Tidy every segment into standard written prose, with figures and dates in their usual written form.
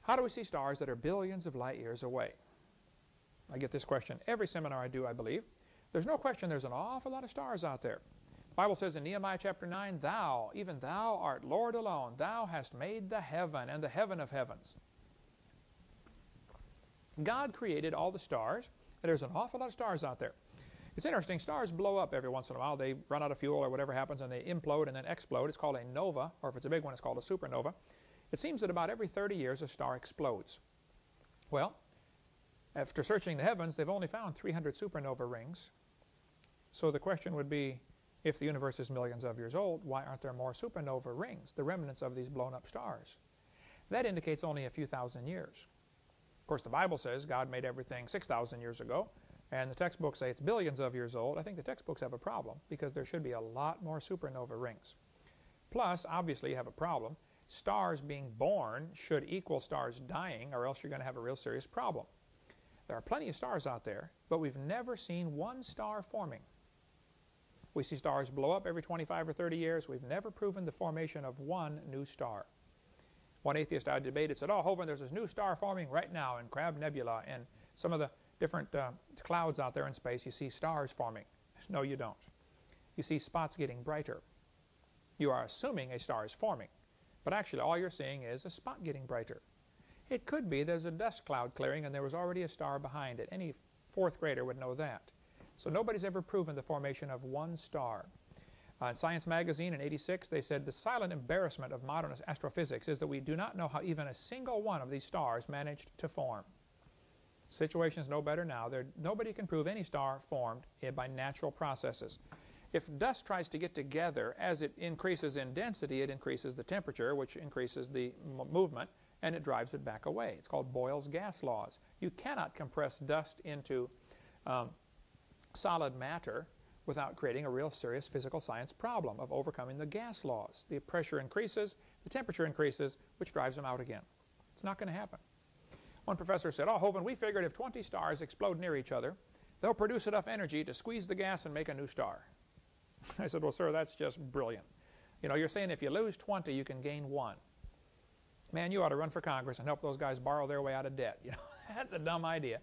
How do we see stars that are billions of light years away? I get this question every seminar I do, I believe. There's no question there's an awful lot of stars out there. The Bible says in Nehemiah chapter 9, Thou, even Thou art Lord alone. Thou hast made the heaven and the heaven of heavens. God created all the stars, and there's an awful lot of stars out there. It's interesting, stars blow up every once in a while. They run out of fuel or whatever happens, and they implode and then explode. It's called a nova, or if it's a big one, it's called a supernova. It seems that about every 30 years a star explodes. Well, after searching the heavens, they've only found 300 supernova rings. So the question would be, if the universe is millions of years old, why aren't there more supernova rings, the remnants of these blown up stars? That indicates only a few thousand years. Of course, the Bible says God made everything 6,000 years ago, and the textbooks say it's billions of years old. I think the textbooks have a problem because there should be a lot more supernova rings. Plus, obviously, you have a problem. Stars being born should equal stars dying, or else you're going to have a real serious problem. There are plenty of stars out there, but we've never seen one star forming. We see stars blow up every 25 or 30 years. We've never proven the formation of one new star. One atheist I debated said, oh, Hovind, there's this new star forming right now in Crab Nebula and some of the different clouds out there in space. You see stars forming. No, you don't. You see spots getting brighter. You are assuming a star is forming, but actually all you're seeing is a spot getting brighter. It could be there's a dust cloud clearing and there was already a star behind it. Any fourth grader would know that. So nobody's ever proven the formation of one star. In Science magazine in '86, they said the silent embarrassment of modern astrophysics is that we do not know how even a single one of these stars managed to form. The situation is no better now. Nobody can prove any star formed by natural processes. If dust tries to get together, as it increases in density, it increases the temperature, which increases the movement, and it drives it back away. It's called Boyle's gas laws. You cannot compress dust into solid matter without creating a real serious physical science problem of overcoming the gas laws. The pressure increases, the temperature increases, which drives them out again. It's not going to happen. One professor said, oh, Hovind, we figured if 20 stars explode near each other, they'll produce enough energy to squeeze the gas and make a new star. I said, well, sir, that's just brilliant. You know, you're saying if you lose 20, you can gain 1. Man, you ought to run for Congress and help those guys borrow their way out of debt. You know, that's a dumb idea.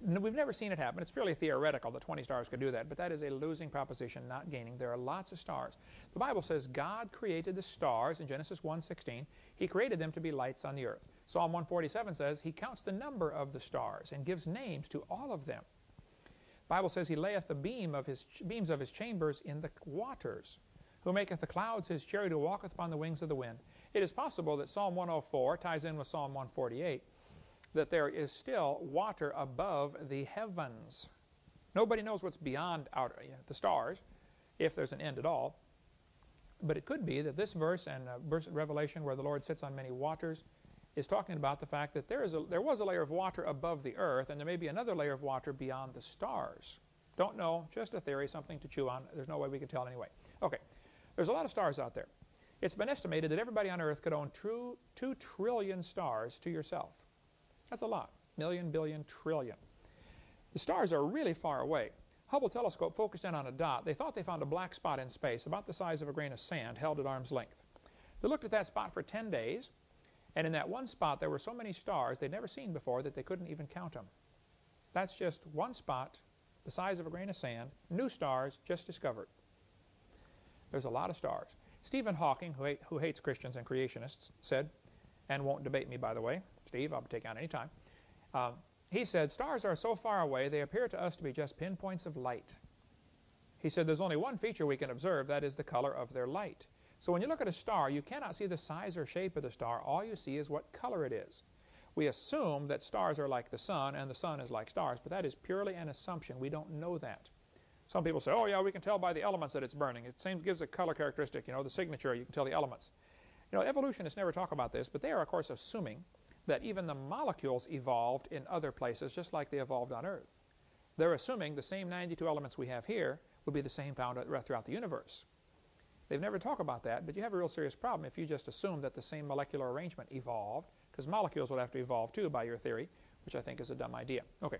We've never seen it happen. It's purely theoretical that 20 stars could do that, but that is a losing proposition, not gaining. There are lots of stars. The Bible says God created the stars in Genesis 1:16. He created them to be lights on the earth. Psalm 147 says He counts the number of the stars and gives names to all of them. The Bible says He layeth the beams of His chambers in the waters, who maketh the clouds His chariot, who walketh upon the wings of the wind. It is possible that Psalm 104 ties in with Psalm 148, that there is still water above the heavens. Nobody knows what's beyond the stars, if there's an end at all. But it could be that this verse and verse in Revelation where the Lord sits on many waters is talking about the fact that there was a layer of water above the earth, and there may be another layer of water beyond the stars. Don't know, just a theory, something to chew on. There's no way we can tell anyway. Okay, there's a lot of stars out there. It's been estimated that everybody on earth could own 2 trillion stars to yourself. That's a lot. Million, billion, trillion. The stars are really far away. Hubble telescope focused in on a dot. They thought they found a black spot in space about the size of a grain of sand held at arm's length. They looked at that spot for 10 days, and in that one spot there were so many stars they'd never seen before that they couldn't even count them. That's just one spot, the size of a grain of sand, new stars just discovered. There's a lot of stars. Stephen Hawking, who hates Christians and creationists, said, and won't debate me, by the way, Steve, I'll take on any time. He said, stars are so far away, they appear to us to be just pinpoints of light. He said, there's only one feature we can observe, that is the color of their light. So when you look at a star, you cannot see the size or shape of the star. All you see is what color it is. We assume that stars are like the sun, and the sun is like stars, but that is purely an assumption. We don't know that. Some people say, oh yeah, we can tell by the elements that it's burning. It gives a color characteristic, you know, the signature, you can tell the elements. You know, evolutionists never talk about this, but they are, of course, assuming that even the molecules evolved in other places just like they evolved on Earth. They're assuming the same 92 elements we have here would be the same found throughout the universe. They've never talked about that, but you have a real serious problem if you just assume that the same molecular arrangement evolved, because molecules would have to evolve too by your theory, which I think is a dumb idea. Okay.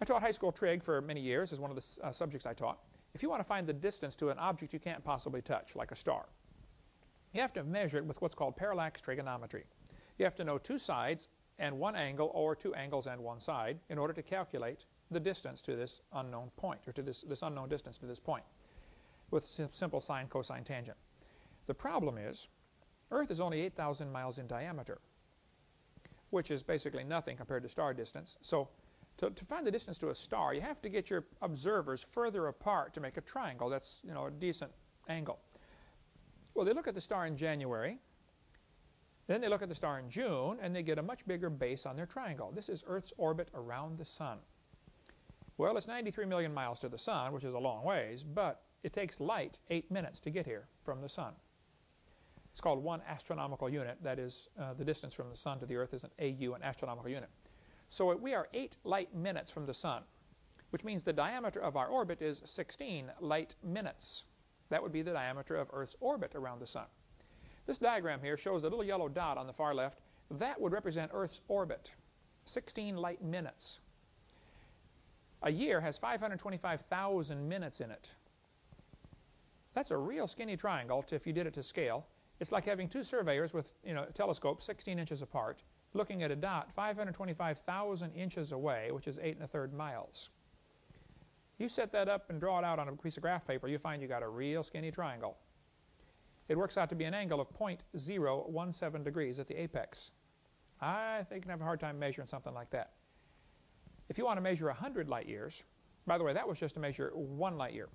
I taught high school trig for many years as one of the subjects I taught. If you want to find the distance to an object you can't possibly touch, like a star, you have to measure it with what's called parallax trigonometry. You have to know two sides and one angle, or two angles and one side, in order to calculate the distance to this unknown point, or to this unknown distance to this point, with simple sine, cosine, tangent. The problem is, Earth is only 8,000 miles in diameter, which is basically nothing compared to star distance. So to find the distance to a star, you have to get your observers further apart to make a triangle. That's, you know, a decent angle. Well, they look at the star in January, then they look at the star in June, and they get a much bigger base on their triangle. This is Earth's orbit around the Sun. Well, it's 93 million miles to the Sun, which is a long ways, but it takes light 8 minutes to get here from the Sun. It's called 1 astronomical unit. That is, the distance from the Sun to the Earth is an AU, an astronomical unit. So we are 8 light minutes from the Sun, which means the diameter of our orbit is 16 light minutes. That would be the diameter of Earth's orbit around the Sun. This diagram here shows a little yellow dot on the far left. That would represent Earth's orbit, 16 light minutes. A year has 525,000 minutes in it. That's a real skinny triangle if you did it to scale. It's like having two surveyors with, you know, a telescope 16 inches apart, looking at a dot 525,000 inches away, which is 8 1/3 miles. You set that up and draw it out on a piece of graph paper, you find you got a real skinny triangle. It works out to be an angle of 0.017 degrees at the apex. I think you can have a hard time measuring something like that. If you want to measure 100 light years, by the way, that was just to measure 1 light year.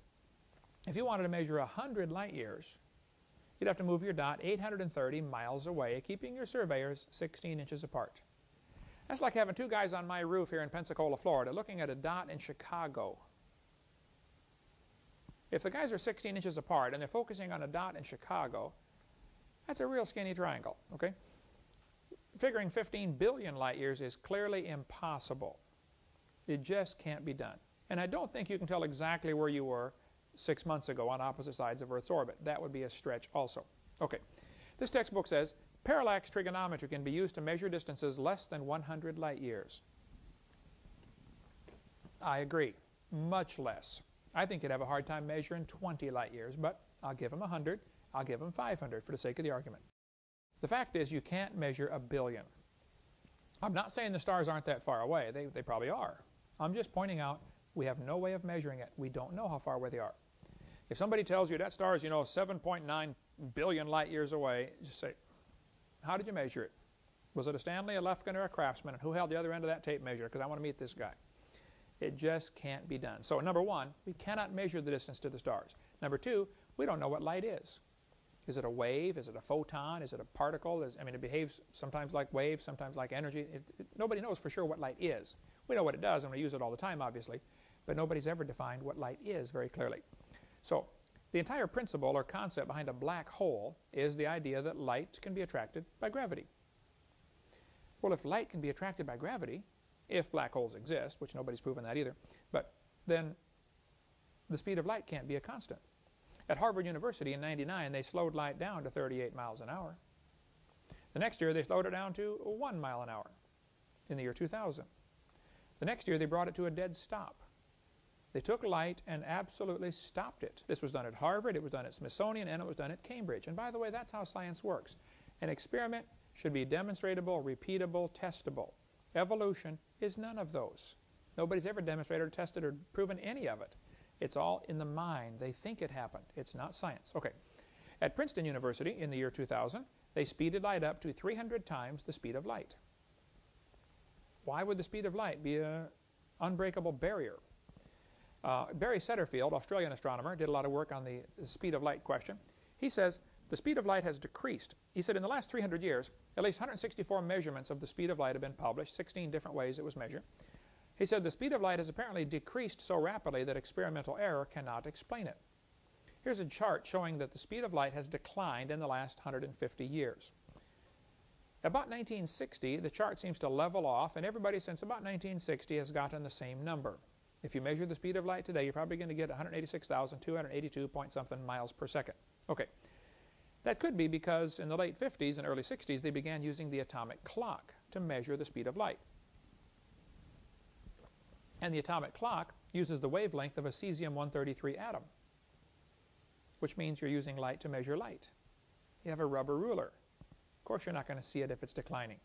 If you wanted to measure 100 light years, you'd have to move your dot 830 miles away, keeping your surveyors 16 inches apart. That's like having two guys on my roof here in Pensacola, Florida, looking at a dot in Chicago. If the guys are 16 inches apart and they're focusing on a dot in Chicago, that's a real skinny triangle, okay? Figuring 15 billion light years is clearly impossible. It just can't be done. And I don't think you can tell exactly where you were 6 months ago on opposite sides of Earth's orbit. That would be a stretch also. Okay, this textbook says parallax trigonometry can be used to measure distances less than 100 light years. I agree, much less. I think you'd have a hard time measuring 20 light years, but I'll give them 100, I'll give them 500 for the sake of the argument. The fact is you can't measure a billion. I'm not saying the stars aren't that far away, they probably are. I'm just pointing out we have no way of measuring it. We don't know how far away they are. If somebody tells you that star is, 7.9 billion light years away, just say, how did you measure it? Was it a Stanley, a Lufkin, or a Craftsman? And who held the other end of that tape measure? Because I want to meet this guy. It just can't be done. So number one, we cannot measure the distance to the stars. Number two, we don't know what light is. Is it a wave? Is it a photon? Is it a particle? It behaves sometimes like waves, sometimes like energy. Nobody knows for sure what light is. We know what it does, and we use it all the time, obviously, but nobody's ever defined what light is very clearly. So the entire principle or concept behind a black hole is the idea that light can be attracted by gravity. Well, if light can be attracted by gravity, if black holes exist, which nobody's proven that either, but then the speed of light can't be a constant. At Harvard University in '99, they slowed light down to 38 miles an hour. The next year, they slowed it down to 1 mile an hour in the year 2000. The next year, they brought it to a dead stop. They took light and absolutely stopped it. This was done at Harvard, it was done at Smithsonian, and it was done at Cambridge. And by the way, that's how science works. An experiment should be demonstratable, repeatable, testable. Evolution is none of those. Nobody's ever demonstrated or tested or proven any of it. It's all in the mind. They think it happened. It's not science. Okay. At Princeton University in the year 2000, they speeded light up to 300 times the speed of light. Why would the speed of light be an unbreakable barrier? Barry Setterfield, Australian astronomer, did a lot of work on the speed of light question. He says the speed of light has decreased. He said in the last 300 years, at least 164 measurements of the speed of light have been published, 16 different ways it was measured. He said the speed of light has apparently decreased so rapidly that experimental error cannot explain it. Here's a chart showing that the speed of light has declined in the last 150 years. About 1960, the chart seems to level off, and everybody since about 1960 has gotten the same number. If you measure the speed of light today, you're probably going to get 186,282 point something miles per second. Okay. That could be because in the late 50s and early 60s, they began using the atomic clock to measure the speed of light. And the atomic clock uses the wavelength of a cesium-133 atom, which means you're using light to measure light. You have a rubber ruler. course, you're not going to see it if it's declining.